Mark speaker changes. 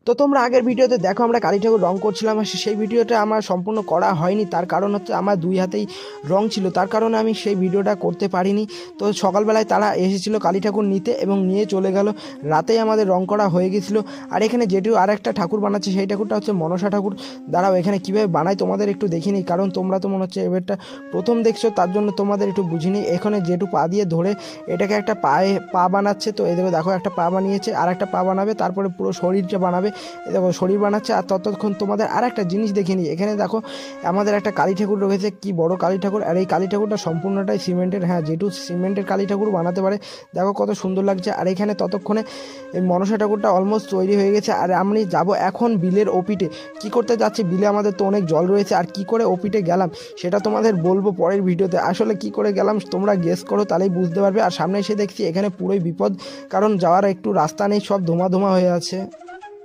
Speaker 1: তো তোমরা আগের ভিডিওতে দেখো আমরা কালী ঠাকুর রং করছিলাম, সেই ভিডিওটা আমার সম্পূর্ণ করা হয়নি। তার কারণ হচ্ছে আমার দুই হাতেই রং ছিল, তার কারণে আমি সেই ভিডিওটা করতে পারিনি। তো সকালবেলায় তারা এসেছিল কালী ঠাকুর নিতে এবং নিয়ে চলে গেল, রাতেই আমাদের রং করা হয়ে গেছিলো। আর এখানে যেটিও আর একটা ঠাকুর বানাচ্ছে, সেই ঠাকুরটা হচ্ছে মনসা ঠাকুর। দাঁড়াও এখানে কীভাবে বানায় তোমাদের একটু দেখিনি, কারণ তোমরা তো মনে হচ্ছে এবারটা প্রথম দেখছো, তার জন্য তোমাদের একটু বুঝিনি। এখানে যেটু পা দিয়ে ধরে এটাকে একটা পা বানাচ্ছে। তো এদিকে দেখো একটা পা বানিয়েছে, আর একটা পা বানাবে, তারপরে পুরো শরীরটা বানাবে। দেখো শরীর বানাচ্ছে। আর ততক্ষণ তোমাদের আর একটা জিনিস দেখিনি, এখানে দেখো আমাদের একটা কালী ঠাকুর রয়েছে, কি বড় কালী ঠাকুর। আর এই কালী ঠাকুরটা সম্পূর্ণটাই সিমেন্টের, হ্যাঁ যেটু সিমেন্টের কালী ঠাকুর বানাতে পারে। দেখো কত সুন্দর লাগছে। আর এখানে ততক্ষণে এই মনসা ঠাকুরটা অলমোস্ট তৈরি হয়ে গেছে। আর আমি যাব এখন বিলের ওপিটে। কি করতে যাচ্ছি বিলে, আমাদের তো অনেক জল রয়েছে। আর কি করে ওপিটে গেলাম সেটা তোমাদের বলবো পরের ভিডিওতে। আসলে কি করে গেলাম তোমরা গেস করো, তাহলেই বুঝতে পারবে। আর সামনে এসে দেখছি এখানে পুরোই বিপদ, কারণ যাওয়ার একটু রাস্তা নেই, সব ধোঁয়া ধোঁয়া হয়ে আছে।